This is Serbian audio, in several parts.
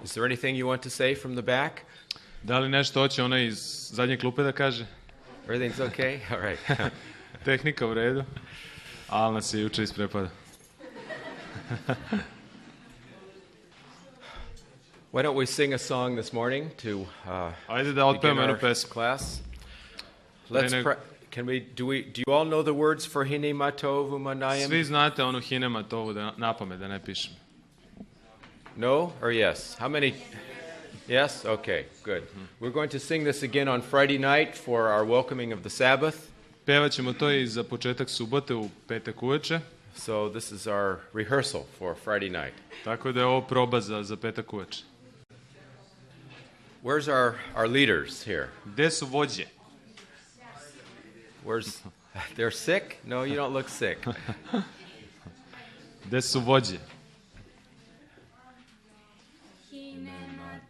Is there anything you want to say from the back? Da li nešto hoće onaj iz zadnje klupe da kaže? Everything's okay? All right. Tehnika u redu, ali nas je juče isprepada. Why don't we sing a song this morning to Ajde da begin otpevamo jednu our pesmu. class? Let's pray. Do you all know the words for Hine Matovu Manayim? Svi znate onu Hine Matovu napamet, da ne pišem. No or yes? How many? Yes? Okay, good. We're going to sing this again on Friday night for our welcoming of the Sabbath. Pevat ćemo to i za početak subote u petak uveče. So this is our rehearsal for Friday night. Tako da je ovo proba za petak uveče. Where's our leaders here? Gde su vođe? They're sick? No, you don't look sick. Gde su vođe?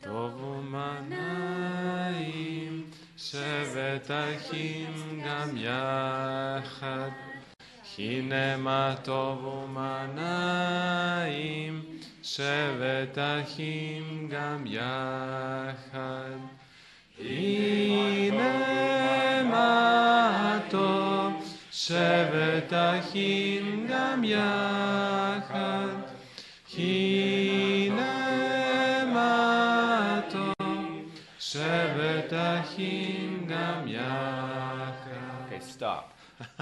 Tovu manayim shevetachim gam yachad Hine ma tovu manayim shevetachim gam yachad Hine ma tov shevetachim gam yachad Hine Okay, stop.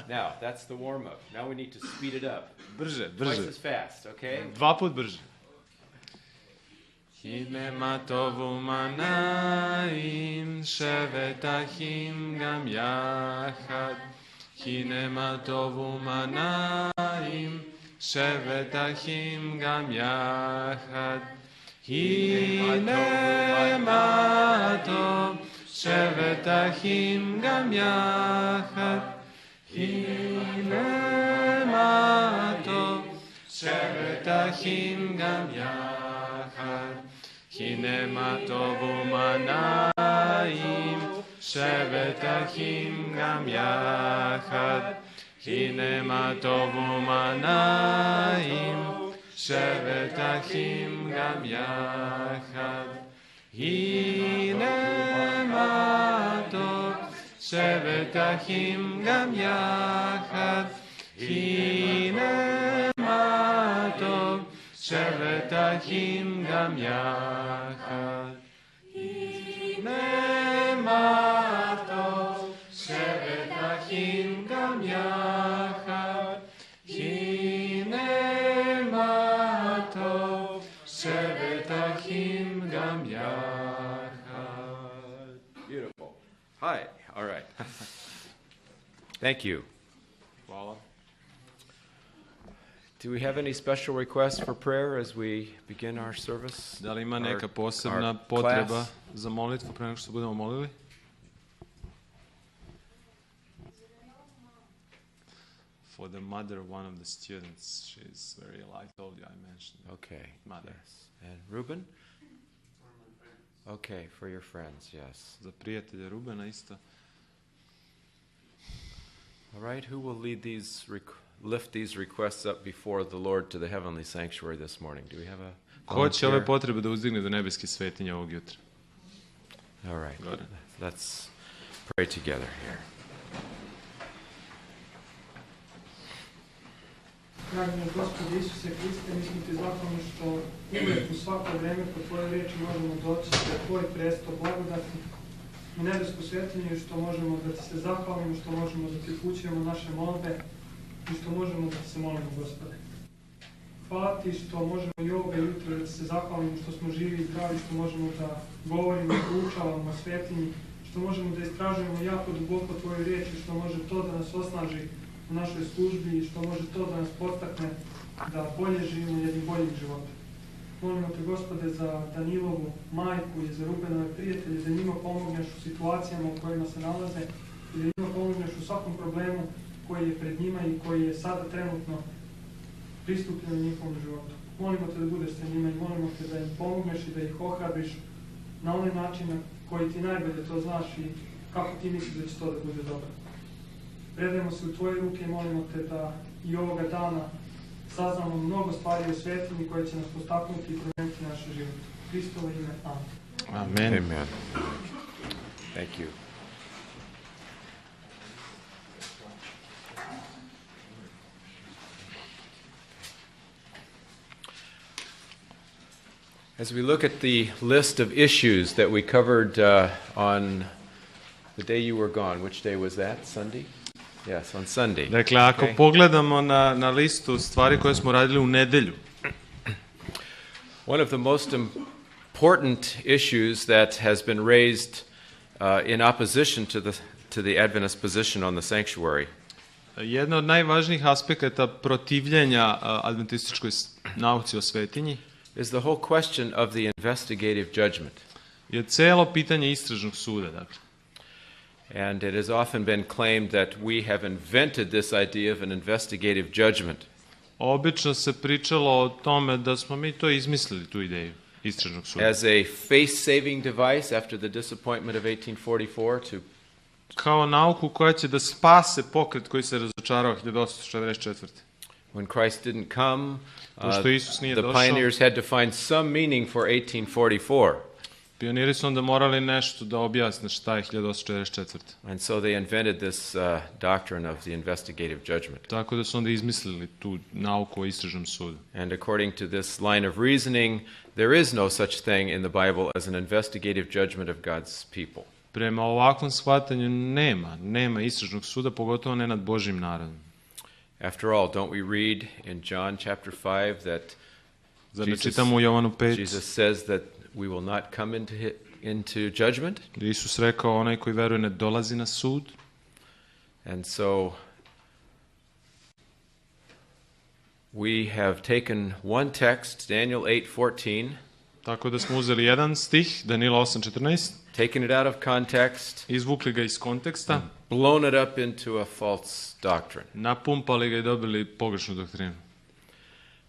Now, that's the warm-up. Now we need to speed it up. Brže. Twice as fast, okay? 2 put brže. Hine matovu manayim shevetachim gam yachad Hine matovu manayim shevetachim gam yachad Hine matov shevetachim gam yachad Hine matov shevetachim gam yachad Hine matovu manayim shevetachim gam yachad Hine matovu manayim shevetachim gam yachad Hine matov shevetachim gam yachad Hine matov shevetachim gam yachad Hine matov shevetachim gam yachad Hine matov shevetachim gam yachad. Beautiful. Hi. All right. Thank you. Hvala. Do we have any special requests for prayer as we begin our service? Da li ima neka posebna potreba za molitvu pre nego što budemo molili? For the mother of one of the students, she's very ill. I told you, I mentioned. Okay. Mother. Yes. And Ruben? Okay, for your friends, yes. Za prijatelje Rubena isto. All right, who will lift these requests up before the Lord to the heavenly sanctuary this morning? Do we have a Ko će ove potrebe da uzdigne do nebeskih svetinja ovog jutra? All right. Let's pray together here. Dragi Gospode Isuse Hriste, mi smo ti zahvalni što uvijek u svako vreme po tvojoj riječi možemo doći da tvoj presto blagodati u nebesku svetinju i što možemo da ti se zahvalimo, što možemo da ti upućujemo naše molbe i što možemo da ti se molimo, Gospode. Hvala ti što možemo i ovoga jutra da ti se zahvalimo, što smo živi i zdravi, što možemo da govorimo i poučavamo o svetinji, što možemo da istražujemo jako duboko tvoju riječ i što može to da nas osnaži u našoj službi i što može to da nas potakne da bolje živimo jednim boljim životom. Molimo te, Gospode, za Danilovu majku i za Rubenove prijatelje, da njima pomogneš u situacijama u kojima se nalaze i da njima pomogneš u svakom problemu koji je pred njima i koji je sada trenutno pristupljen u njihovom životu. Molimo te da budeš sa njima i molimo te da im pomogneš i da ih ohrabriš na onaj način na koji ti najbolje to znaš i kako ti misliš da će to da bude dobro. Predajemo se u tvoje ruke i molimo te da i ovoga dana saznamo mnogo stvari o svetinji koje će nas postaknuti i promijeniti naš život. Hristovo ime, amen. Amen. Amen. Thank you. As we look at the list of issues that we covered on the day you were gone, which day was that? Sunday? Yes, on Sunday. Dakle, ako Okay. pogledamo na listu stvari koje smo radili u nedelju, One of the most important issues that has been raised in opposition to the Adventist position on the sanctuary jedna od najvažnijih aspekata protivljenja adventističkoj nauci o svetinji is the whole question of the investigative judgment. je celo pitanje istražnog suda. Dakle. And it has often been claimed that we have invented this idea of an investigative judgment. Obično se pričalo o tome da smo mi to izmislili, tu ideju istražnog suda. As a face-saving device after the disappointment of 1844 to Kao nauku koja će da spase pokret koji se razočarao 1844. when Christ didn't come, Pošto Isus nije the došao, pioneers had to find some meaning for 1844. pioniri su onda morali nešto da objasne šta je 1844. And so they invented this doctrine of the investigative judgment. Tako da su onda izmislili tu nauku o istražnom sudu. And according to this line of reasoning, there is no such thing in the Bible as an investigative judgment of God's people. Prema ovakvom shvatanju nema istražnog suda, pogotovo ne nad Božjim narodom. After all, don't we read in John chapter 5 that Zar ne čitamo u Jovanu 5? Jesus says that we will not come into judgment? Da Isus rekao, onaj koji veruje ne dolazi na sud. And so we have taken one text, Daniel 8:14, Tako da smo uzeli jedan stih, Danila 8.14, taken it out of context, izvukli ga iz konteksta, blown it up into a false doctrine. napumpali ga i dobili pogrešnu doktrinu.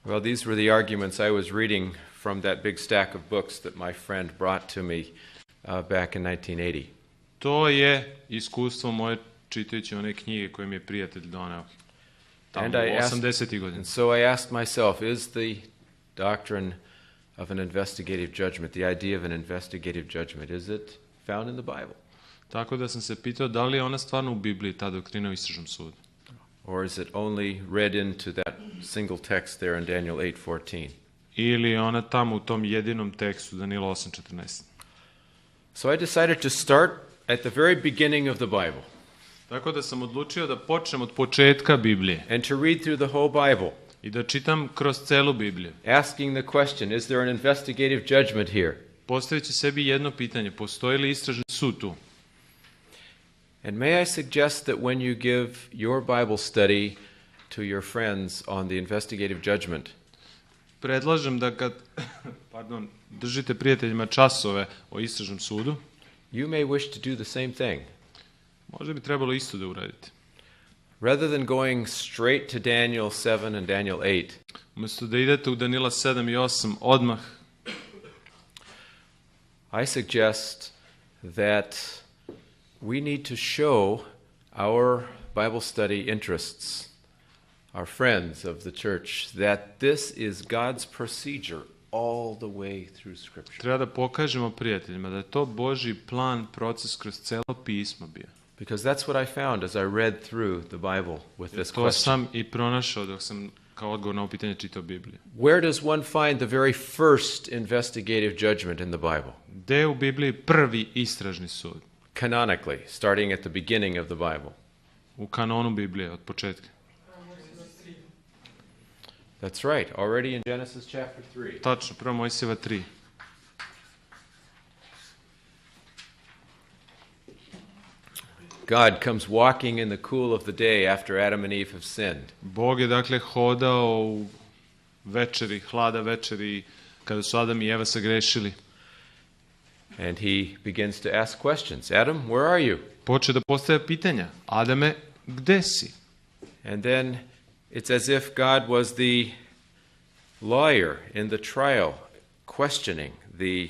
Well, these were the arguments I was reading from that big stack of books that my friend brought to me back in 1980. To je iskustvo moje čitajući one knjige koje mi je prijatelj doneo tamo And u I asked- 80. godina. And so I asked myself, is the doctrine of an investigative judgment, the idea of an investigative judgment, is it found in the Bible? Tako da sam se pitao da li je ona stvarno u Bibliji, ta doktrina o istražnom sudu. Or is it only read into that single text there in Daniel 8:14? Ili je ona tamo u tom jedinom tekstu, Danila 8.14. So I decided to start at the very beginning of the Bible Tako da sam odlučio da počnem od početka Biblije and to read through the whole Bible, i da čitam kroz celu Bibliju. asking the question, is there an investigative judgment here? Postavit sebi jedno pitanje, postoji li istražni sud tu? And may I suggest that when you give your Bible study to your friends on the investigative judgment, Predlažem da kad držite prijateljima časove o istražnom sudu, you may wish to do the same thing. možda bi trebalo isto da uradite. Rather than going straight to Daniel 7 and Daniel 8, Umjesto da idete u Danila 7 i 8 odmah, I suggest that we need to show our Bible study interests, our friends of the church, that this is God's procedure all the way through Scripture. treba da pokažemo prijateljima da je to Božji plan, proces kroz celo pismo bio. Because that's what I found as I read through the Bible with this To question. sam i pronašao dok sam kao odgovor na ovo pitanje čitao Bibliju. Where does one find the very first investigative judgment in the Bible? Gde je u Bibliji prvi istražni sud? Canonically, starting at the beginning of the Bible. U kanonu Biblije, od početka. That's right, already in Genesis chapter 3. Tačno, 1. Mojsijeva 3. God comes walking in the cool of the day after Adam and Eve have sinned. Bog je dakle hodao u večeri, hlada večeri, kada su Adam i Eva sagrešili. And he begins to ask questions. Adam, where are you? Poče da postavlja pitanja. Adame, gde si? And then it's as if God was the lawyer in the trial, questioning the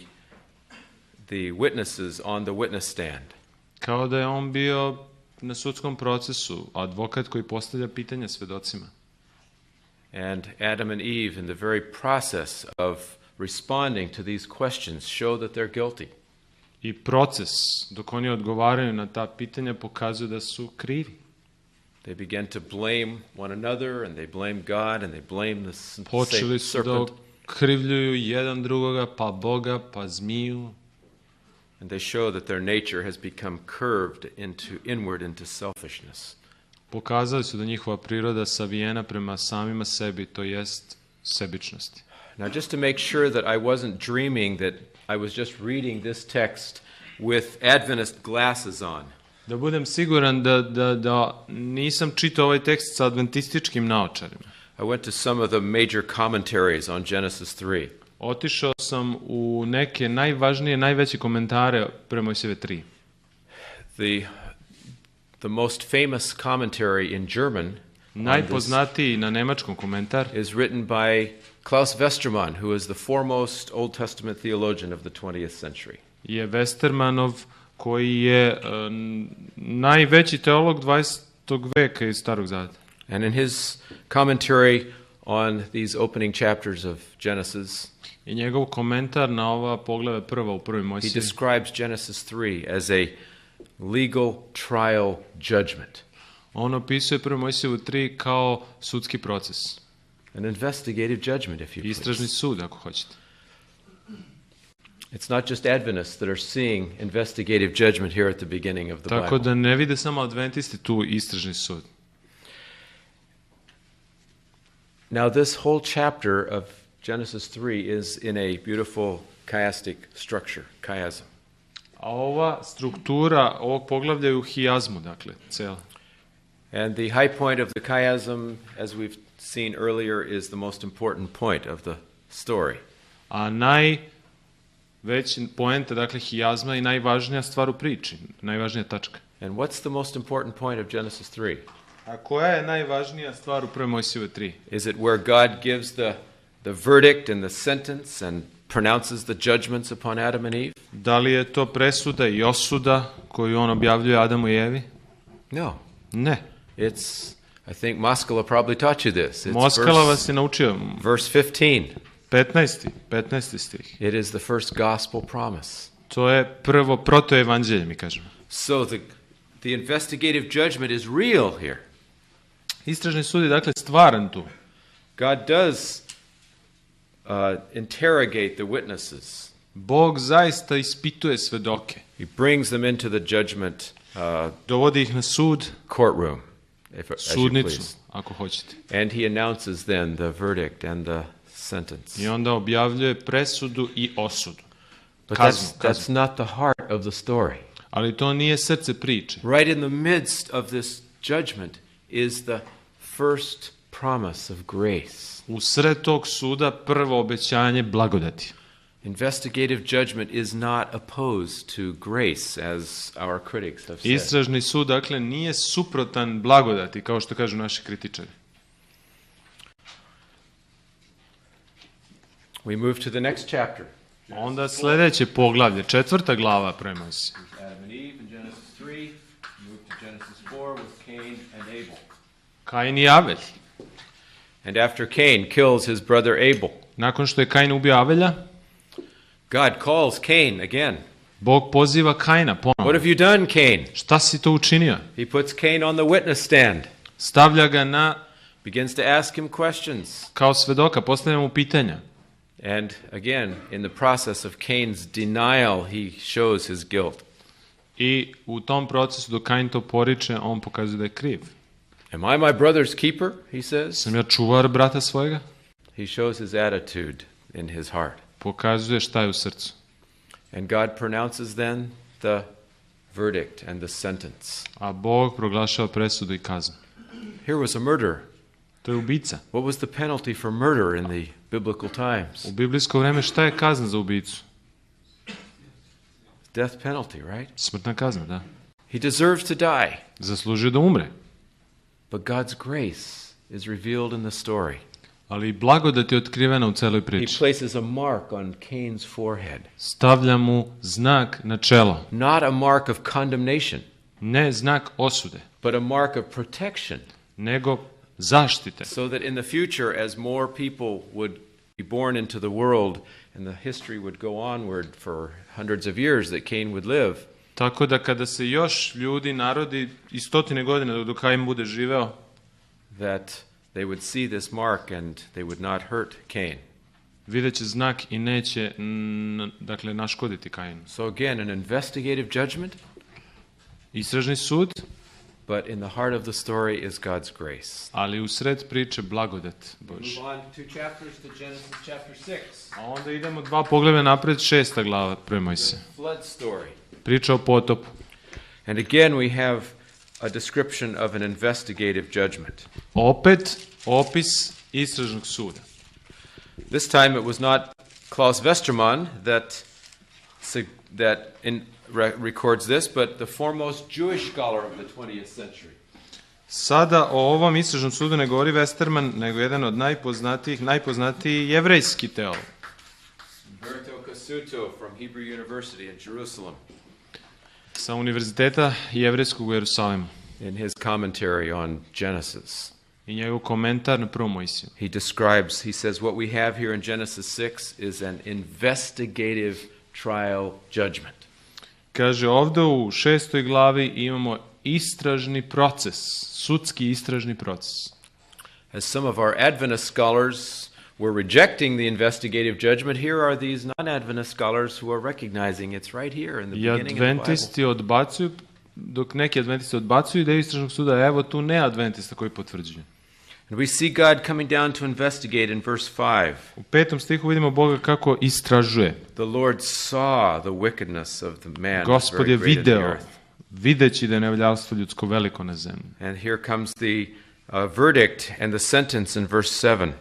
witnesses on the witness stand. Kao da je on bio na sudskom procesu, advokat koji postavlja pitanja svedocima. And Adam and Eve, in the very process of responding to these questions, show that they're guilty. I proces, dok oni odgovaraju na ta pitanja, pokazuje da su krivi. They began to blame one another, and they blame God, and they blame the Počeli su da serpent. okrivljuju jedan drugoga, pa Boga, pa zmiju. And they show that their nature has become curved inward into selfishness. Pokazali su da njihova priroda savijena prema samima sebi, to jest sebičnosti. Now, just to make sure that I wasn't dreaming that I was just reading this text with Adventist glasses on, Da budem siguran da nisam čitao ovaj tekst sa adventističkim naočarima. I went to some of the major commentaries on Genesis 3. Otišao sam u neke najvažnije, najveće komentare pre Mojsijeve 3. The most famous commentary in German Najpoznatiji na nemačkom komentar is written by Klaus Westermann, who is the foremost Old Testament theologian of the 20th century. je Westermanov, koji je najveći teolog 20. veka iz Starog Zaveta. And in his commentary on these opening chapters of Genesis, I njegov komentar na ova poglava prva u prvoj he Mojsiji describes Genesis 3 as a legal trial judgment, on opisuje prvu Mojsijevu 3 kao sudski proces. an investigative judgment, if you Istražni please. sud, ako hoćete. It's not just Adventists that are seeing investigative judgment here at the beginning of the Tako Bible. da ne vide samo adventisti tu istražni sud. Now, this whole chapter of Genesis 3 is in a beautiful chiastic structure, chiasm. A ova struktura ovog poglavlja je u hijazmu, dakle, cela. And the high point of the chiasm, as we've seen earlier, is the most important point of the story. A najveći poenta, dakle, hijazma i najvažnija stvar u priči, najvažnija tačka. And what's the most important point of Genesis 3? A koja je najvažnija stvar u prvoj Mojsijevoj 3? Is it where God gives the verdict and the sentence and pronounces the judgments upon Adam and Eve? Da li je to presuda i osuda koju on objavljuje Adamu i Evi? No. Ne. It's, I think Moskala probably taught you this. It's Moskala vas je naučio. verse 15. 15. stih. It is the first gospel promise. To je prvo protoevanđelje, mi kažemo. So the investigative judgment is real here. Istražni sud je, dakle, stvaran tu. God does interrogate the witnesses. Bog zaista ispituje svedoke. He brings them into the judgment Dovodi ih na sud, courtroom, as you sudnicu, please. ako hoćete. And he announces then the verdict and the sentence. I onda objavljuje presudu i osudu. But Kaznu. that's not the heart of the story. Ali to nije srce priče. Right in the midst of this judgment is the first promise of grace. U sred tog suda prvo obećanje blagodati. Investigative judgment is not opposed to grace, as our critics have said. Istražni sud, dakle, nije suprotan blagodati, kao što kažu naši kritičari. We move to the next chapter. Onda sledeće poglavlje, 4. glava prve Mojsije. Adam and Eve in Genesis 3. Move to Genesis 4 with Cain and Abel. Kain i Avelj. And after Cain kills his brother Abel, Nakon što je Kain ubio Avelja, God calls Cain again. Bog poziva Kaina What ponovno. have you done, Cain? Šta si to učinio? He puts Cain on the witness stand, Stavlja ga na, begins to ask him questions. kao svedoka, postavlja mu pitanja. And again, in the process of Cain's denial, he shows his guilt. I u tom procesu dok Kain to poriče, on pokazuje da je kriv. Am I my brother's keeper? He says. Sam ja čuvar brata svojega? He shows his attitude in his heart. Pokazuje šta je u srcu. And God pronounces then the verdict and the sentence. A Bog proglašava presudu i kaznu. Here was a murderer. To je ubica. What was the penalty for murder in the biblical times? U biblijsko vreme šta je kazna za ubicu? Death penalty, right? Smrtna kazna, da. He deserves to die. Zaslužio da umre. But God's grace is revealed in the story. Ali blagodat je otkrivena u celoj He priči. places a mark on Cain's forehead. Stavlja mu znak na čelo. Not a mark of condemnation, Ne znak osude, but a mark of protection. nego zaštite. So that in the future, as more people would be born into the world and the history would go onward for hundreds of years that Cain would live, Tako da kada se još ljudi narodi i 100 godina dok Kain bude živeo, that they would see this mark and they would not hurt Cain. vidjet će znak i neće dakle, naškoditi Kainu. So again, an investigative judgment, Istražni sud, but in the heart of the story is God's grace. ali u sred priče blagodat Božja. Move on 2 chapters to Genesis chapter 6. A onda idemo 2 pogleda napred, 6. glava prema se. Flood story. Priča o potopu. And again we have a description of an investigative judgment. Opet opis istražnog suda. This time it was not Klaus Westermann that records this, but the foremost Jewish scholar of the 20th century. Sada o ovom istražnom sudu ne govori Westermann, nego jedan od najpoznatiji jevrejski teolog. Umberto Cassuto from Hebrew University in Jerusalem. Sa univerziteta jevrejskog u Jerusalimu. In his commentary on Genesis, I njegov komentar na prvu Mojsiju. he says, what we have here in Genesis 6 is an investigative trial judgment. Kaže, ovdje u 6. glavi imamo istražni proces, sudski istražni proces. As some of our Adventist scholars were rejecting the investigative judgment, here are these non-Adventist scholars who are recognizing it's right here in the I beginning of the Bible. adventisti odbacuju, dok neki adventisti odbacuju ideju istražnog suda, evo tu ne adventista koji potvrđuju. And we see God coming down to investigate in verse 5. U 5. stihu vidimo Boga kako istražuje. The Lord saw the wickedness of the man. Gospod je video, videći da je nevaljalstvo ljudsko veliko na zemlji. And here comes the verdict and the sentence in verse 7.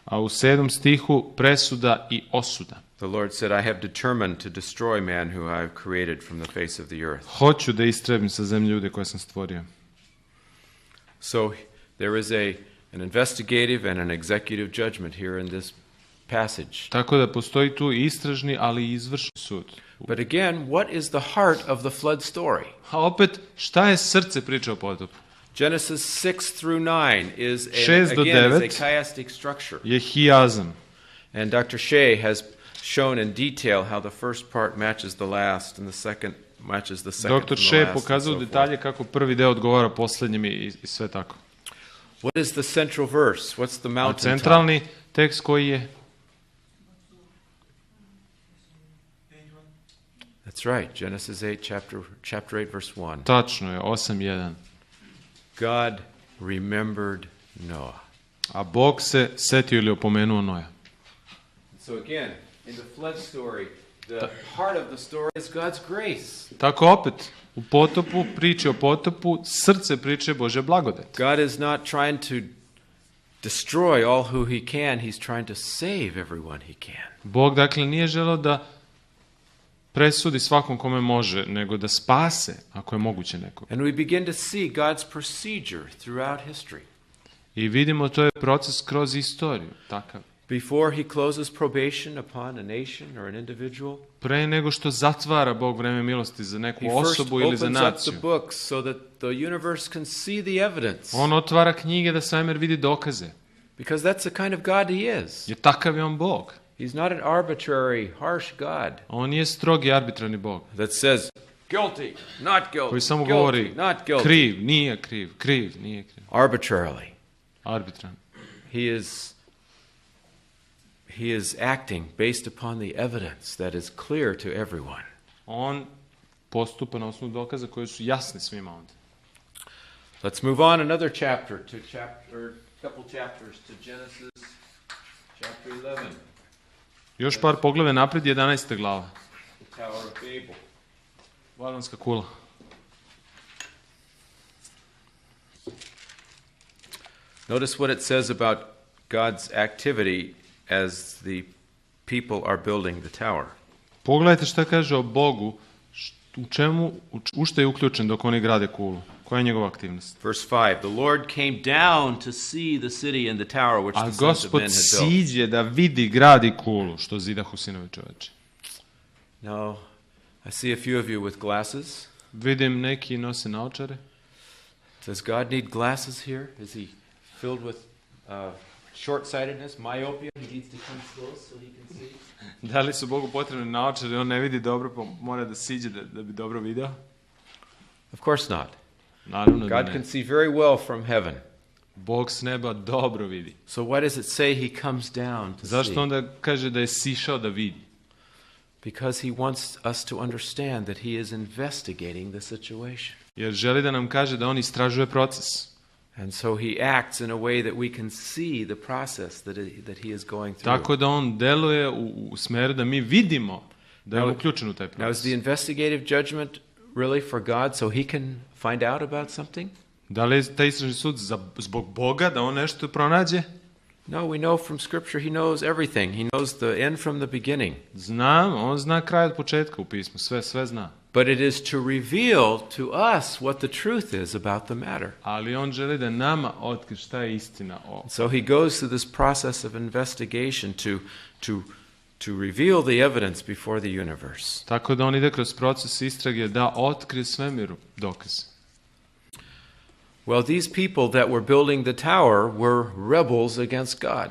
A u 7. stihu presuda i osuda. The Lord said, I have determined to destroy man who I have created from the face of the earth. Hoću da istrebim sa zemlje ljude koje sam stvorio. So there is an investigative and an executive judgment here in this passage. Tako da postoji tu istražni, ali i izvršni sud. But again, what is the heart of the flood story? A opet, šta je srce priče o potopu? Genesis 6 through 9 is do again devet is a chiastic structure. Je hijazam. And Dr. Shea has shown in detail how the first part matches the last and the second matches the second. Dr. Shea je pokazao detalje kako prvi deo odgovara posljednjem i sve tako. What is the central verse? What's the A mountain centralni tekst koji je? That's right, Genesis 8, chapter 8, verse 1. Tačno je, 8.1. God remembered Noah. A Bog se setio ili opomenuo Noja. So again, in the flood story, the heart of the story is God's grace. Tako opet, u potopu, priči o potopu, srce priče Božje blagodati. God is not trying to destroy all who he can, he's trying to save everyone he can. Bog dakle nije želeo da presudi svakom kome može, nego da spase, ako je moguće nekog. And we begin to see God's procedure throughout history. I vidimo to je proces kroz istoriju, takav. Before he closes probation upon a nation or an individual, Pre nego što zatvara Bog vreme milosti za neku he first osobu ili za opens up naciju, the books so that the universe can see the evidence. on otvara knjige da svemir vidi dokaze. Because that's the kind of God he is. Jer takav je on Bog. He's not an arbitrary, harsh God On nije strogi arbitrarni Bog, that says, guilty, not koji guilty, samo guilty, govori not guilty. kriv, nije kriv, kriv, nije kriv. Arbitrarily. Arbitrarno. He is acting based upon the evidence that is clear to everyone. On postupa na osnovu dokaza koji su jasni svima onda. Let's move on another chapter to couple chapters to Genesis chapter 11. Još par poglave napred, 11. glava. The Tower of Babel. Vavilonska kula. Notice what it says about God's activity as the people are building the tower. Pogledajte šta kaže o Bogu, u što je uključen dok oni grade kulu. Koja je njegova aktivnost? Verse 5, the Lord came down to see the city and the tower which A the sons of men Gospod had built. siđe da vidi grad i kulu, što zidahu sinovi čoveče. Now, I see a few of you with glasses. Vidim neki nose naočare. Does God need glasses here? filled with short-sightedness, myopia. He needs to come close so he can see. Da li su Bogu potrebne naočare, on ne vidi dobro, pa mora da siđe da bi dobro video? Of course not. Naravno da God ne. can see very well from heaven. Bog s neba dobro vidi. So why does it say he comes down to Zašto see? onda kaže da je sišao da vidi? Because he wants us to understand that he is investigating the situation. Jer želi da nam kaže da on istražuje proces. And so he acts in a way that we can see the process that he is going through. Tako da on deluje u smeru da mi vidimo da je on uključen u taj Now, is proces. the investigative judgment really for God so he can find out about something? Da li je taj istražni sud zbog Boga da on nešto pronađe? No, we know from Scripture he knows everything. He knows the end from the beginning. Znam, on zna kraj od početka u pismu, sve zna. But it is to reveal to us what the truth is about the matter. Ali on želi da nama otkrije šta je istina o. So he goes through this process of investigation to reveal the evidence before the universe. Tako da on ide kroz proces istrage da otkrije svemiru dokaze. Well, these people that were building the tower were rebels against God.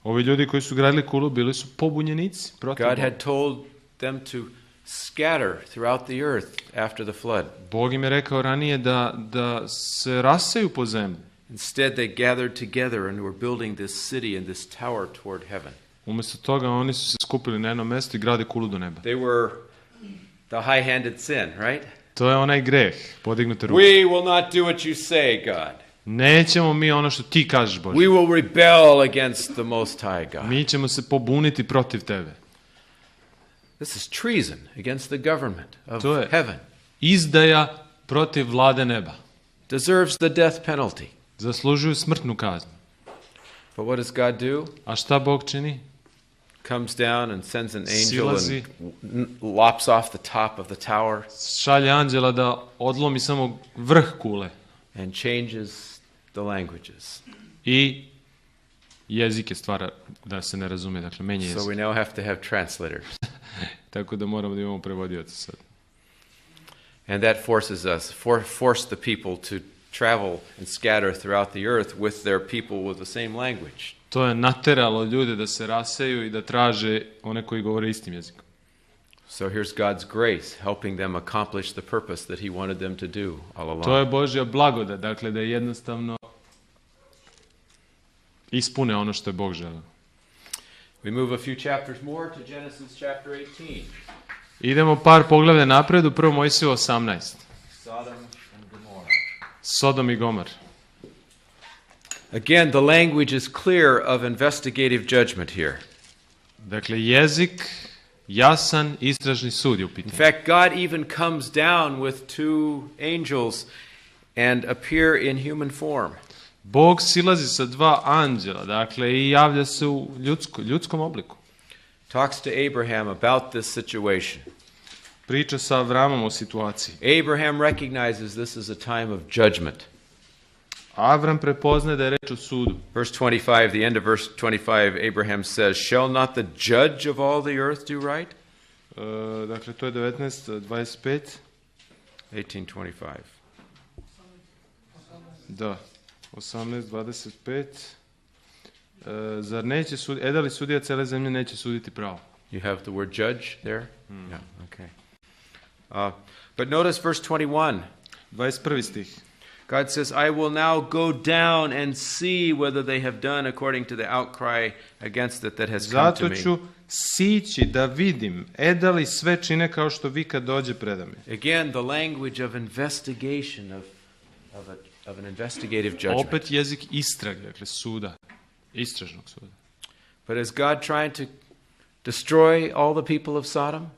Ovi ljudi koji su gradili kulu bili su pobunjenici protiv God Boga. had told them to scatter throughout the earth after the flood. Bog im je rekao ranije da se raseju po zemlji. Instead, they gathered together and were building this city and this tower toward heaven. Umjesto toga oni su se skupili na jedno mesto i grade kulu do neba. They were the high-handed sin, right? To je onaj greh, podignute ruke. We will not do what you say, God. Nećemo mi ono što ti kažeš, Bože. We will rebel against the Most High God. Mi ćemo se pobuniti protiv tebe. This is treason against the government of To je heaven. izdaja protiv vlade neba. Deserves the death penalty. Zaslužuju smrtnu kaznu. But what does God do? A šta Bog čini? Comes down and sends an angel Silazi. and lops off the top of the tower Šalje anđela da odlomi samo vrh kule and changes the languages. i jezike stvara da se ne razumije, dakle menja So jezik. we now have to have translators. Tako da moramo da imamo prevodioca sad. And that forces us, force the people to travel and scatter throughout the earth with their people with the same language. To je nateralo ljude da se raseju i da traže one koji govore istim jezikom. So here's God's grace helping them accomplish the purpose that he wanted them to do all along. To je Božja blagodat, dakle da jednostavno ispune ono što je Bog želeo. We move a few chapters more to Genesis chapter 18. Idemo par poglavlja napred u 1. Mojsiju 18. Sodom and Gomorrah. Sodom i Gomor. Again, the language is clear of investigative judgment here. Dakle, jezik, jasan, istražni sud je u In pitanju. fact, God even comes down with two angels and appear in human form. Bog silazi sa dva anđela, dakle, i javlja se u ljudskom obliku. Talks to Abraham about this situation. Priča sa Avramom o situaciji. Abraham recognizes this is a time of judgment. Avram prepoznaje da je reč o sudu. Verse 25, the end of verse 25, Abraham says, "Shall not the judge of all the earth do right?" Dakle, to je 19:25. 18:25. Da, 18:25. Zar neće suditi, da li sudija cele zemlje neće suditi pravo? You have the word judge there? Yeah, okay. But notice verse 21. 21. stih. God says, "I will now go down and see whether they have done according to the outcry against it that has come to Zato me." ću sići da vidim, da li sve čine kao što vika dođe predame. Again, the language of investigation of an investigative judgment. Opet jezik istrage, dakle suda, istražnog suda. But is God trying to destroy all the people of Sodom?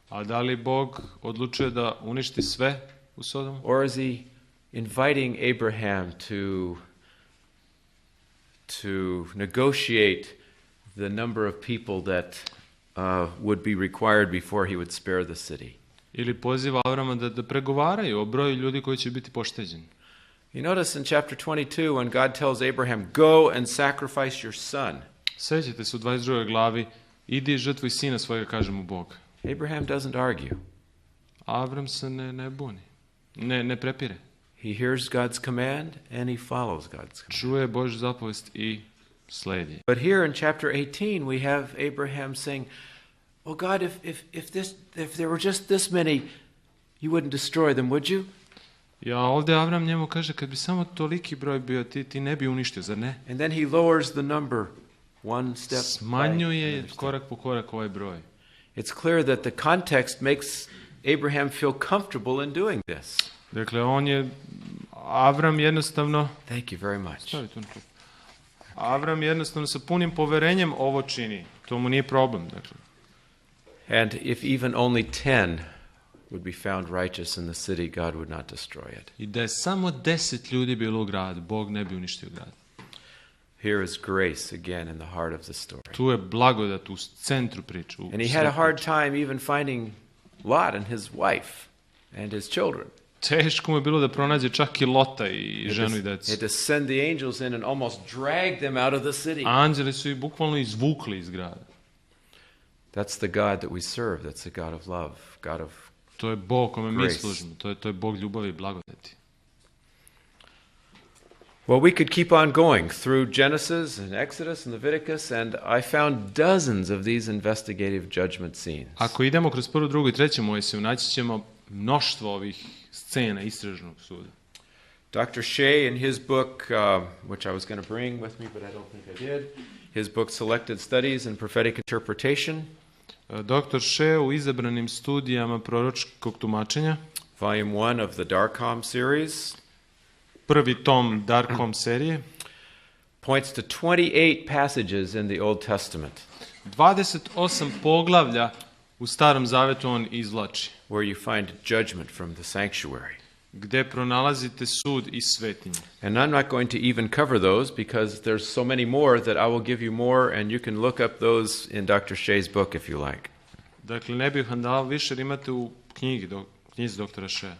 A da li Bog odlučuje da uništi sve u Sodomu? Or is he inviting Abraham to negotiate the number of people that would be required before he would spare the city? Ili poziva Avrama da pregovaraju o broju ljudi koji će biti pošteđeni. You notice in chapter 22 when God tells Abraham, "Go and sacrifice your son." Sećate se u 22. glavi, idi žrtvuj sina svojega, kaže mu Bog. Abraham doesn't argue. Avram se ne buni, ne prepire. He hears God's command and he follows God's command. Čuje Božju zapovest i sledi. But here in chapter 18 we have Abraham saying, "Oh God, if there were just this many, you wouldn't destroy them, would you?" Ja ovdje Avram njemu kaže, kad bi samo toliki broj bio, ti ne bi uništio, zar ne? And then he lowers the number one step. Smanjuje korak po korak ovaj broj. It's clear that the context makes Abraham feel comfortable in doing this. Dakle, Avram jednostavno... Thank you very much. Avram jednostavno sa punim poverenjem ovo čini. To mu nije problem. Dakle. And if even only 10 would be found righteous in the city, God would not destroy it. I da je samo 10 ljudi bilo u gradu, Bog ne bi uništio grad. Here is grace again in the heart of the story. Tu je blagodat u centru priče. And he had a hard time even finding Lot and his wife and his children. Teško mu je bilo da pronađe čak i Lota i ženu i decu. He had to send the angels in and almost drag them out of the city. Anđeli su ih bukvalno izvukli iz grada. That's the God that we serve. That's the God of love, God of To je Bog kome mi grace. služimo. To je Bog ljubavi i blagodati. Well, we could keep on going through Genesis and Exodus and Leviticus, and I found dozens of these investigative judgment scenes. Ako idemo kroz 1., 2. i 3. Mojsiju, naći ćemo mnoštvo ovih scena istražnog suda. Dr. Shea in his book, which I was going to bring with me, but I don't think I did, his book Selected Studies in Prophetic Interpretation, Dr. Shea u izabranim studijama proročkog tumačenja, Volume 1 of the Darkom series, prvi tom Darkom serije, points to 28 passages in the Old Testament 28 poglavlja u Starom Zavetu on izvlači, where you find judgment from the sanctuary. gde pronalazite sud i svetinje. And I'm not going to even cover those because there's so many more that I will give you more, and you can look up those in Dr. Shea's book if you like. Dakle, ne bih vam dao više, jer imate u knjizi doktora Shea.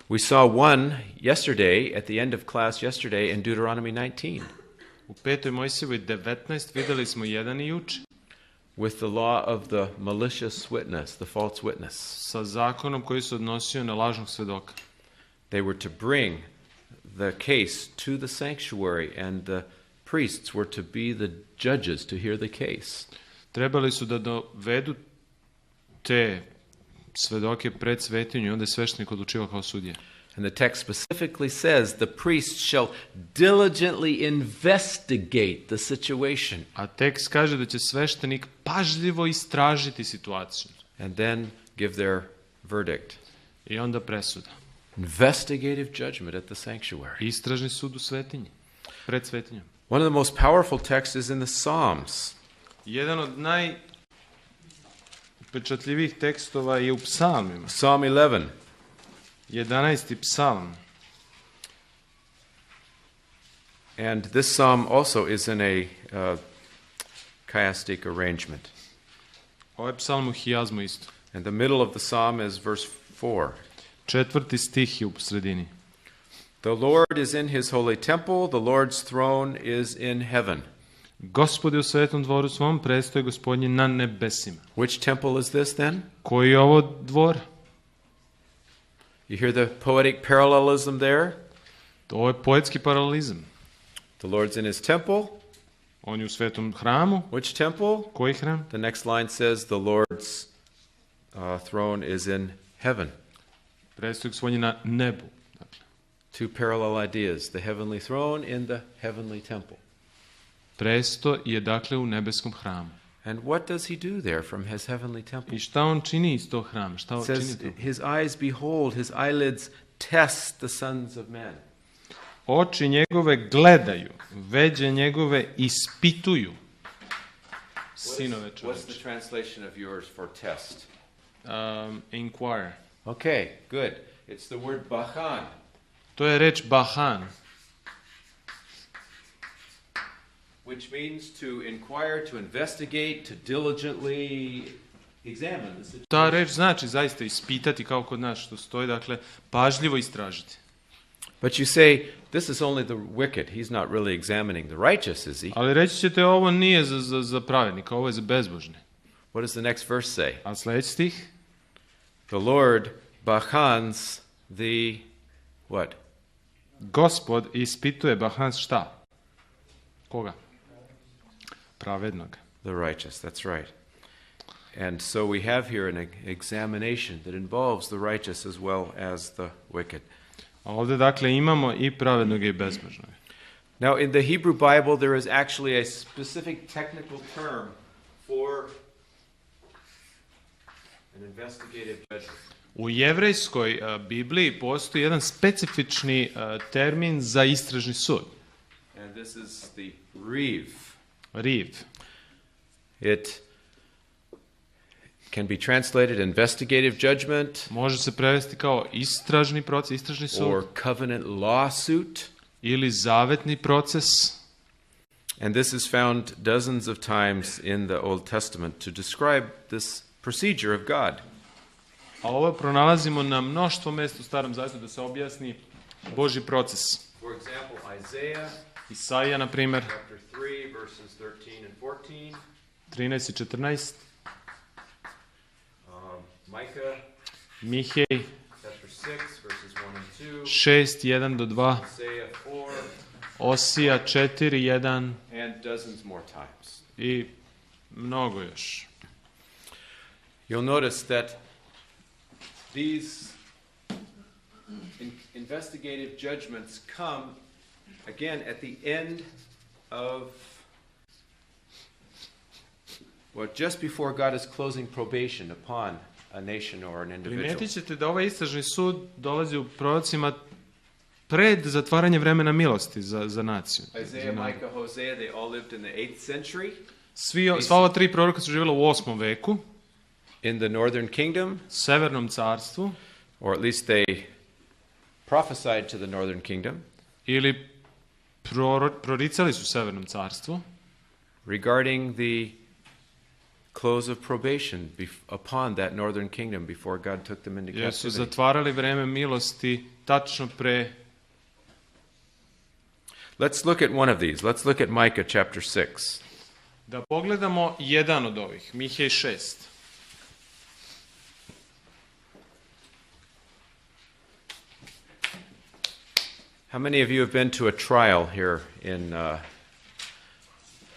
We saw one yesterday, at the end of class yesterday, in Deuteronomy 19. U 5. Mojsijevoj 19 videli smo jedan i juče. With the law of the malicious witness, the false witness. Sa zakonom koji se odnosio na lažnog svedoka. They were to bring the case to the sanctuary, and the priests were to be the judges to hear the case. Trebali su da dovedu te svedoke pred svetinju i onda je sveštenik odlučivao kao sudija. And the text specifically says the priest shall diligently investigate the situation. A tekst kaže da će sveštenik pažljivo istražiti situaciju. And then give their verdict. I onda presuda. Investigative judgment at the sanctuary. Istražni sud u svetinji. Pred svetinjom. One of the most powerful texts is in the Psalms. Jedan od najpečatljivijih tekstova je u psalmima. Psalm 11. 11. psalm. And this psalm also is in a chiastic arrangement. Ovaj psalm u hijazmu isto. And the middle of the psalm is verse 4. 4. stih je u sredini. The Lord is in his holy temple, the Lord's throne is in heaven. Gospod je u svetom dvoru svom, prestoji Gospodnji na nebesima. Which temple is this then? Koji je ovo dvor? You hear the poetic parallelism there? Ovo je poetski paralelizam. The Lord's in his temple. On je u svetom hramu. Which temple? Koji hram? The next line says the Lord's throne is in heaven. Prestoji Gospodnji na nebu. Dakle, two parallel ideas, the heavenly throne in the heavenly temple. Presto je dakle u nebeskom hramu. And what does he do there from his heavenly temple? I šta on čini iz tog hrama? Šta It čini says, to? his eyes behold, his eyelids test the sons of men. Oči njegove gledaju, veđe njegove ispituju sinove What's the čoveče. translation of yours for test? Inquire. Okay, good. It's the word bachan. To je reč bahan, Which means to inquire, to investigate, to diligently examine the situation. ta reč znači zaista ispitati kao kod nas što stoji, dakle pažljivo istražiti. But you say, this is only the wicked. He's not really examining the righteous, is he? Ali reći ćete ovo nije za pravednika, ovo je za bezbožne. What does the next verse say? A sljedeći stih? The Lord bachans the what? Gospod ispituje bahans šta? Koga? Pravednog. The righteous, that's right. And so we have here an examination that involves the righteous as well as the wicked. A ovdje dakle imamo i pravednog i bezbožnog. Now in the Hebrew Bible there is actually a specific technical term for an investigative judgment. U jevrejskoj Bibliji postoji jedan specifični termin za istražni sud. And this is the riv. Riv. It can be translated investigative judgment Može se prevesti kao istražni proces, istražni sud. or covenant lawsuit. Ili zavetni proces. And this is found dozens of times in the Old Testament to describe this procedure of God. A ovo pronalazimo na mnoštvo mjesta u Starom Zavjetu da se objasni Božji proces. For example, Isaiah Isaija, na primjer, chapter 3 verses 13 and 14. 13 i 14. Micah Mihej, chapter 6 verses 1 and 2. 6, 1 do 2. Isaiah 4 Osija 4, 1 and dozens more times. i mnogo još. You'll notice that these investigative judgments come again at the end of just before God is closing probation upon a nation or an individual. Primijetit ćete da ovaj istražni sud dolazi u prorocima pred zatvaranje vremena milosti za naciju. Isaiah, Micah, Hosea, they all lived in the 8th century. Sva ova tri proroka su živjela u 8. veku, In the northern kingdom, Severnom carstvu, or at least they prophesied to the northern kingdom ili proricali su Severnom carstvu regarding the close of probation upon that northern kingdom before God took them into jer su captivity. zatvarali vreme milosti tačno pre. Let's look at one of these. Let's look at Micah chapter 6. Da pogledamo jedan od ovih, Mihej 6. How many of you have been to a trial here in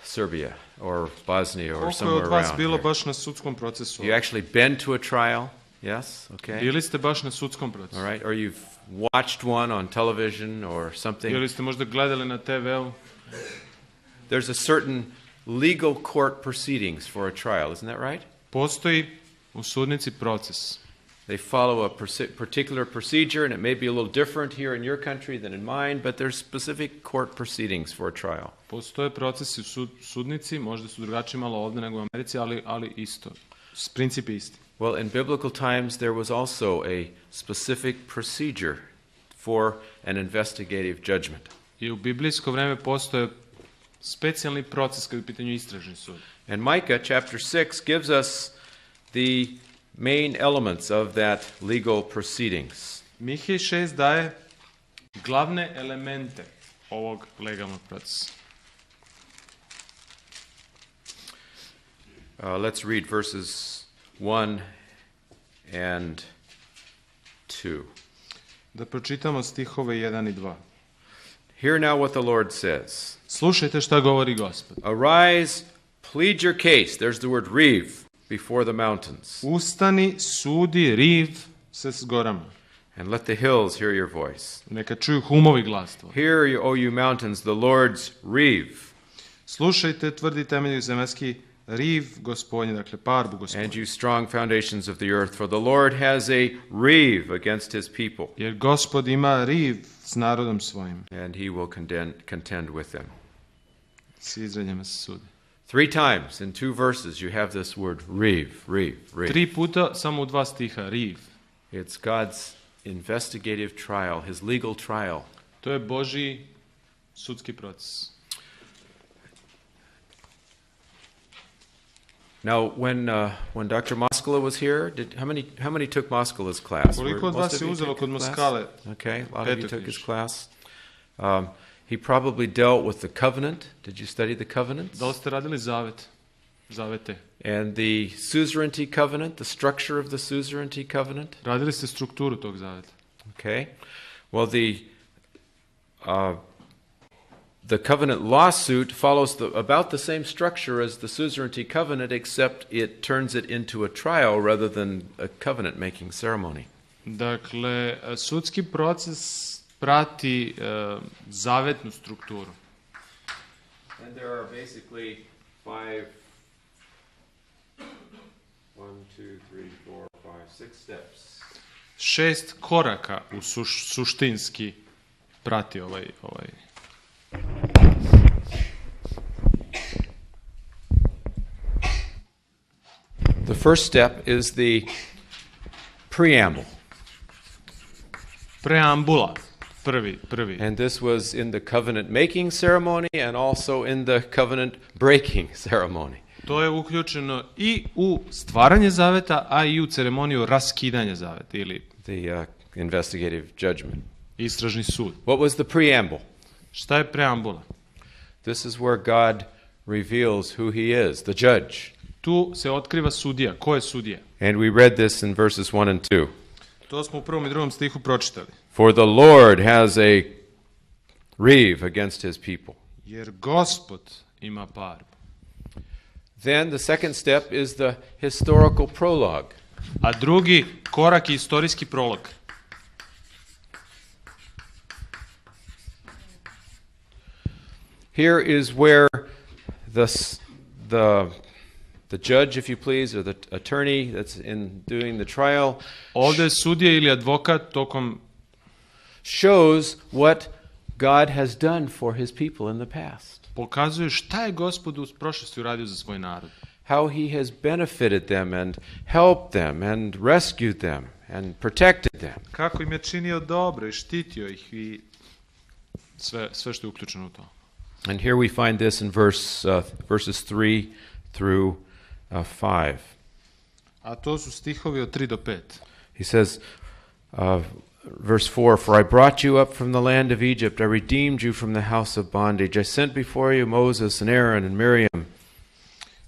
Serbia or Bosnia or Koliko je somewhere od vas around bilo here? baš na sudskom procesu? You actually been to a trial? Yes? Okay. Bili ste baš na sudskom procesu? All right. Or you've watched one on television or something? Ili ste možda gledali na TV-u? There's a certain legal court proceedings for a trial, isn't that right? Postoji u sudnici proces. They follow a particular procedure, and it may be a little different here in your country than in mine, but there's specific court proceedings for a trial. Postoje procesi u sudnici, možda su drugačiji malo ovdje nego u Americi, ali isto. Princip je isti. Well, in biblical times, there was also a specific procedure for an investigative judgment. I u biblijsko vrijeme postoje specijalni proces kad je u pitanju istražni sud. And Micah chapter 6 gives us the main elements of that legal proceedings. Mihej 6 daje glavne elemente ovog legalnog procesa. Let's read verses 1 and 2. Da pročitamo stihove 1 i 2. Hear now what the Lord says. Slušajte šta govori Gospod. Arise, plead your case. There's the word riv, before the mountains. Ustani, sudi, riv se s gorama. And let the hills hear your voice. Neka čuju humovi glas tvoj. Hear, O you mountains, the Lord's riv. Slušajte, tvrdi temelji zemaljski, riv gospodnji, dakle parbu And gospodnji. you strong foundations of the earth, for the Lord has a riv against his people, Jer Gospod ima riv s narodom svojim. and he will contend with them. S Izraeljima se sudi. 3 times in 2 verses you have this word riv, riv, riv. 3 puta samo u 2 stiha, riv. It's God's investigative trial, his legal trial. To je Božji sudski proces. Now, when Dr. Moskala was here, how many took Moskala's class? Koliko od Most vas of je you uzelo took kod his class? Moskale? Okay, a lot of you Petak took his više. class. He probably dealt with the covenant. Did you study the covenants? Da li ste radili zavete? And the suzerainty covenant, the structure of the suzerainty covenant. Radili ste strukturu tog zaveta. Okay? Well, the covenant lawsuit follows about the same structure as the suzerainty covenant, except it turns it into a trial rather than a covenant-making ceremony. Dakle, sudski proces prati zavetnu strukturu. And there are basically 6 steps. 6 koraka suštinski prati ovaj. The first step is the preamble. Preambula, prvi. And this was in the covenant making ceremony and also in the covenant breaking ceremony. To je uključeno i u stvaranje zaveta, a i u ceremoniju raskidanja zaveta ili the investigative judgment. Istražni sud. What was the preamble? Šta je preambula? This is where God reveals who he is, the judge. Tu se otkriva sudija. Ko je sudija? And we read this in verses 1 and 2. To smo u 1. i 2. stihu pročitali. For the Lord has a reeve against his people. Jer Gospod ima parbu. Then the second step is the historical prologue. A drugi korak je istorijski prolog. Here is where the judge, if you please, or the attorney that's in doing the trial, Ovdje sudija ili advokat tokom shows what God has done for his people in the past. pokazuje šta je Gospod u prošlosti uradio za svoj narod. How he has benefited them and helped them and rescued them and protected them. Kako im je činio dobro i štitio ih i sve što je uključeno u to. And here we find this in verses 3 through 5. A to su stihovi od 3 do 5. He says, verse 4, For I brought you up from the land of Egypt, I redeemed you from the house of bondage, I sent before you Moses and Aaron and Miriam.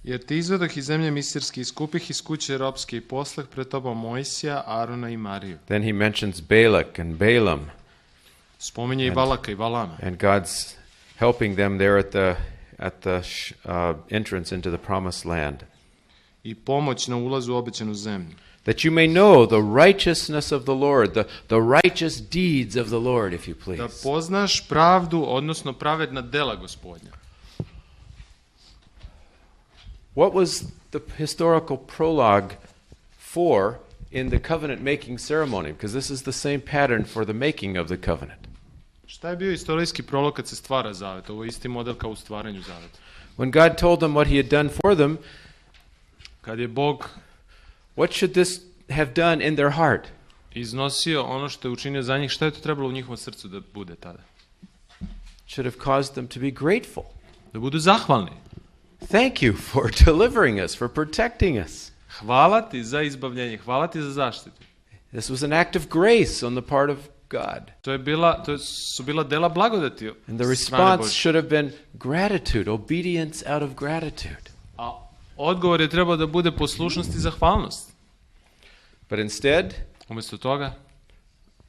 Jer ti izvedoh iz zemlje misirske, iskupih iz kuće ropske i poslah pred tobom Mojsija, Arona i Mariju. Then he mentions Balak and Balaam. Spominje i Balaka i Balama. And God's helping them there at the entrance into the promised land. I pomoć na ulazu u obećanu zemlju. That you may know the righteousness of the Lord, the righteous deeds of the Lord, if you Da please. poznaš pravdu, odnosno pravedna dela Gospodnja. What was the historical prologue for in the covenant-making ceremony? Because this is the same pattern for the making of the covenant. Šta je bio istorijski prolog kad se stvara zavet? Ovo je isti model kao u stvaranju zaveta. When God told them what he had done for them, Kad je Bog what should this have done in their heart? iznosio ono što je učinio za njih, šta je to trebalo u njihovom srcu da bude tada? Should have caused them to be grateful. Da budu zahvalni. Thank you for delivering us, for protecting us. Hvala ti za izbavljenje, hvala ti za zaštitu. This was an act of grace on the part of God. To su bila dela blagodati. And the response should have been gratitude, obedience out of gratitude. A odgovor je trebao da bude poslušnost i zahvalnost. But instead, Umjesto toga,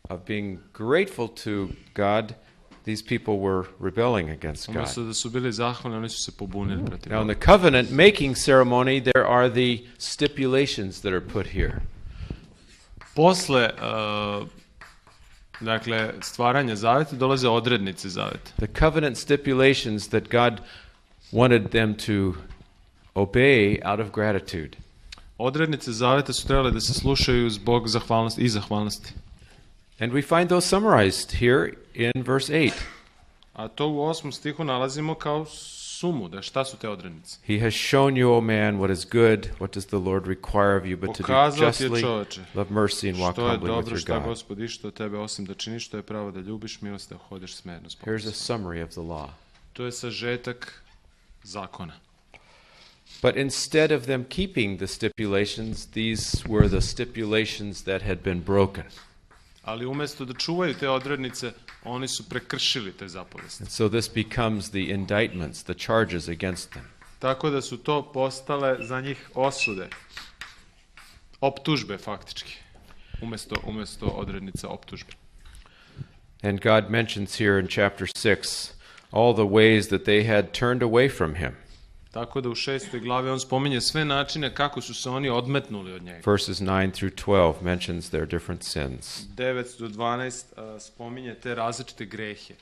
of being grateful to God, these people were rebelling against God. umjesto da su bili zahvalni, oni su se pobunili protiv Now, in Boga. the covenant making ceremony, there are the stipulations that are put here. Posle dakle, stvaranja zaveta dolaze odrednice zaveta. The covenant stipulations that God wanted them to obey out of gratitude. Odrednice zaveta su trebale da se slušaju zbog zahvalnosti i zahvalnosti. And we find those summarized here in verse 8. A to u 8. stihu nalazimo kao sumu, da šta su te odrednice. He has shown you, O man, what is good, what does the Lord require of you, but to do Pokazao ti je justly, čoveče love mercy, and walk što je humbly with dobro, your šta God. Gospod išto od tebe, osim da činiš što je pravo, da ljubiš milost, da hodeš smerno s Here's a pokosom. summary of the law. To je sažetak zakona. But instead of them keeping the stipulations, these were the stipulations that had been broken. Ali umjesto da čuvaju te odrednice, oni su prekršili te zapovesti. And so this becomes the indictments, the charges against them. Tako da su to postale za njih osude. Optužbe faktički. Umjesto odrednice optužbe. And God mentions here in chapter 6 all the ways that they had turned away from him. Tako da u 6. glavi on spominje sve načine kako su se oni odmetnuli od njega. Verses 9 through 12 mentions their different sins. 9 do 12 spominje te različite grehe.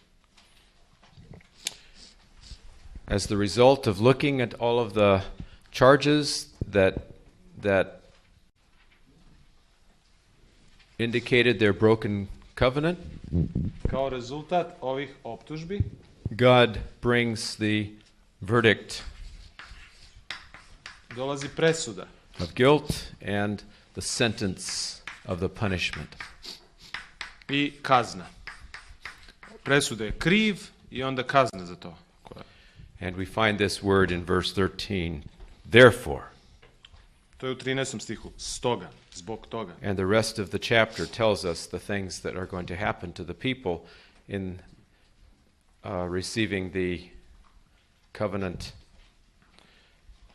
As the result of looking at all of the charges that indicated their broken covenant, Kao rezultat ovih optužbi, God brings the verdict dolazi presuda of guilt and the sentence of the punishment. i kazna. Presuda je kriv i onda kazna za to. And we find this word in verse 13, therefore. To je u 13. stihu. Stoga, zbog toga. And the rest of the chapter tells us the things that are going to happen to the people in receiving the covenant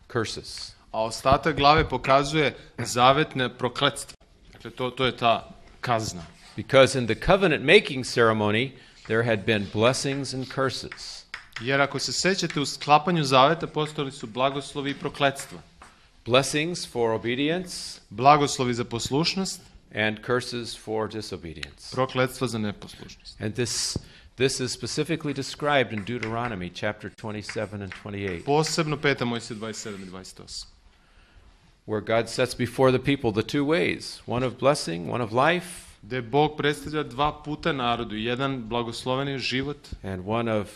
curses. A ostatak glave pokazuje zavetne prokletstva. Dakle, to je ta kazna. Because in the covenant making ceremony, there had been blessings and curses. Jer ako se sećate, u sklapanju zaveta postojali su blagoslovi i prokletstva. Blessings for obedience Blagoslovi za poslušnost, and curses for disobedience. prokletstva za neposlušnost. And this is specifically described in Deuteronomy chapter 27 and 28, Posebno 5. Mojsije 27 i 28. where God sets before the people the two ways, one of blessing, one of life, Gde Bog predstavlja dva puta narodu, jedan blagosloveni život, and one of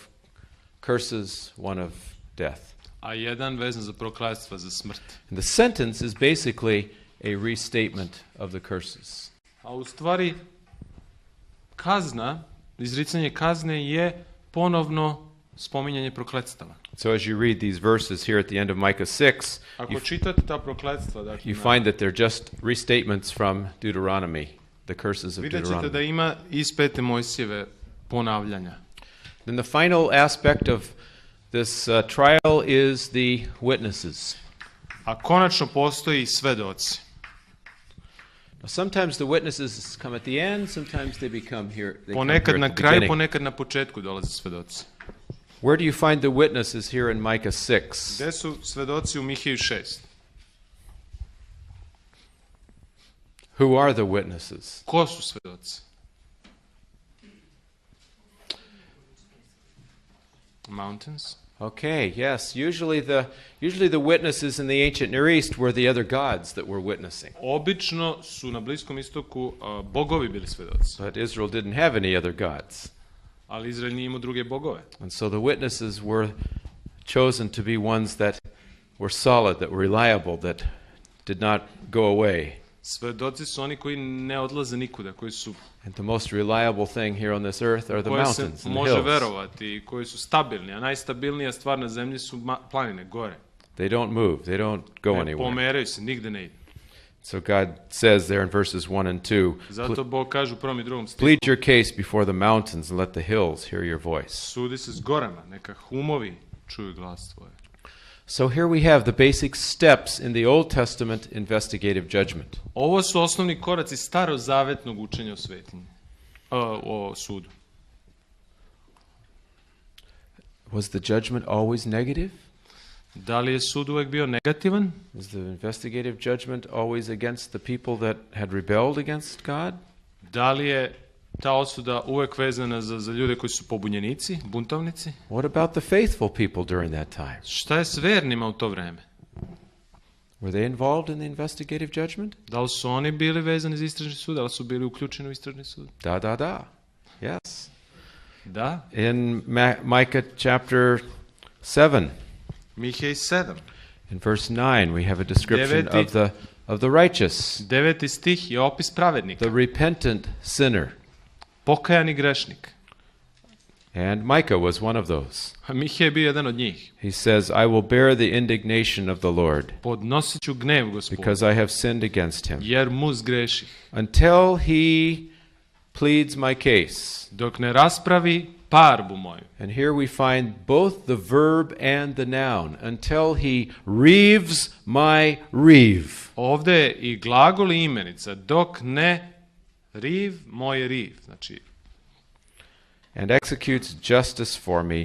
curses, one of death. a jedan vezan za prokletstva, za smrt. And the sentence is basically a restatement of the curses. A u stvari, kazna, izricanje kazne je ponovno spominjanje prokletstava. So as you read these verses here at the end of Micah 6, Ako čitate ta prokletstva, dakle, you find that they're just restatements from Deuteronomy, the curses of vidjet ćete da Deuteronomy. ima iz 5. Mojsijeve ponavljanja. Then the final aspect of this trial is the witnesses. A konačno postoji svedoci. Now, sometimes the witnesses come at the end, sometimes they become here. They come Ponekad here na at the kraju, beginning. ponekad na početku dolaze svedoci. Where do you find the witnesses here in Micah 6? Gde su svedoci u Mihiju 6? Who are the witnesses? Ko su svedoci? Mountains. Okay, yes. Usually the witnesses in the ancient Near East were the other gods that were witnessing. Obično su na Bliskom istoku bogovi bili svedoci, But Israel didn't have any other gods. ali Izrael nije imao druge bogove. And so the witnesses were chosen to be ones that were solid, that were reliable, that did not go away. Svedoci su oni koji ne odlaze nikuda, koji su And the most reliable thing here on this earth are the koje se mountains and the može hills. verovati, koji su stabilni, a najstabilnija stvar na zemlji su planine, gore. They don't move. They don't go Ne anywhere. pomeraju se, nigde ne idu. So God says there in verses 1 and 2, Zato Bog kaže u 1. i 2. stihu, plead your case before the mountains and let the hills hear your voice. sudi se s gorama, neka humovi čuju glas tvoj. So here we have the basic steps in the Old Testament investigative judgment. Ovo su osnovni koraci starozavetnog učenja o svetinji, o sudu. Was the judgment always negative? Da li je sud uvek bio negativan? Was the investigative judgment always against the people that had rebelled against God? Da li je ta osuda uvek vezana za ljude koji su pobunjenici, buntovnici? What about the faithful people during that time? Šta je s vernima u to vreme? Were they involved in the investigative judgment? Da li su oni bili vezani za istražni sud? Da li su bili uključeni u istražni sud? Da. Yes. Da. In Micah chapter 7, Mihej 7. in verse 9, we have a description of the righteous, 9. stih je opis pravednika, the repentant sinner. pokajani grešnik. And Micah was one of those. A Mihej je bio jedan od njih. He says, I will bear the indignation of the Lord, Podnosit ću gnev Gospoda, because I have sinned against him, jer mu zgreših. until he pleads my case. Dok ne raspravi parbu moju. And here we find both the verb and the noun, until he reaves my reeve. Ovde je i glagol i imenica, dok ne riv, moj riv. Znači, and executes justice for me,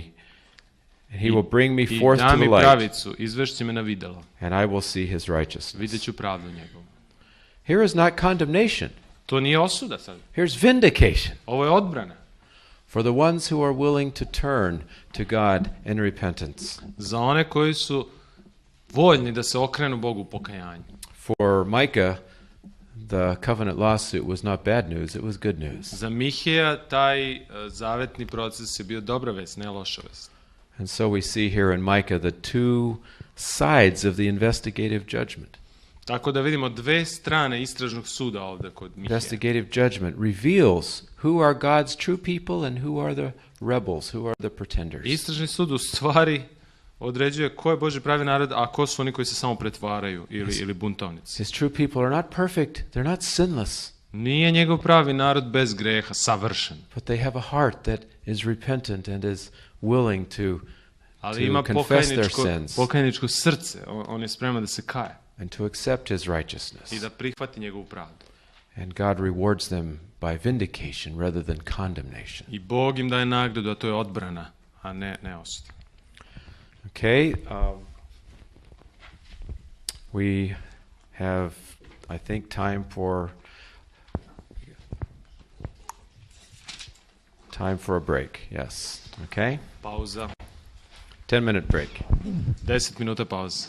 and he will bring me I forth to da the mi light, pravicu, izvešće me na videlo. and I will see his righteousness. Vidjet ću pravdu njegovu. Here is not condemnation. To nije osuda sad. Here's vindication Ovo je odbrana. for the ones who are willing to turn to God in repentance. Za one koji su voljni da se okrenu Bogu u pokajanju. For Micah, the covenant lawsuit was not bad news, it was good news. Za Miheja taj zavetni proces je bio dobra vest, ne loša vest. And so we see here in Micah the two sides of the investigative judgment. Tako da vidimo dve strane istražnog suda ovdje kod Miheja. Investigative judgment reveals who are God's true people and who are the rebels, who are the pretenders. Istražni sud u stvari određuje ko je Božji pravi narod, a ko su oni koji se samo pretvaraju ili buntovnici. His true people are not perfect, they're not sinless, Nije njegov pravi narod bez greha, savršen. but they have a heart that is repentant and is willing Ali to ima confess their sins pokajničko srce, on je spreman da se kaje and to accept his righteousness. i da prihvati njegovu pravdu. And God rewards them by vindication rather than condemnation. I Bog im daje nagradu, a to je odbrana, a ne osuda. Okay, we have, I think, time for a break. Yes. Okay. Pauza. 10-minute break. 10 minuta pauze.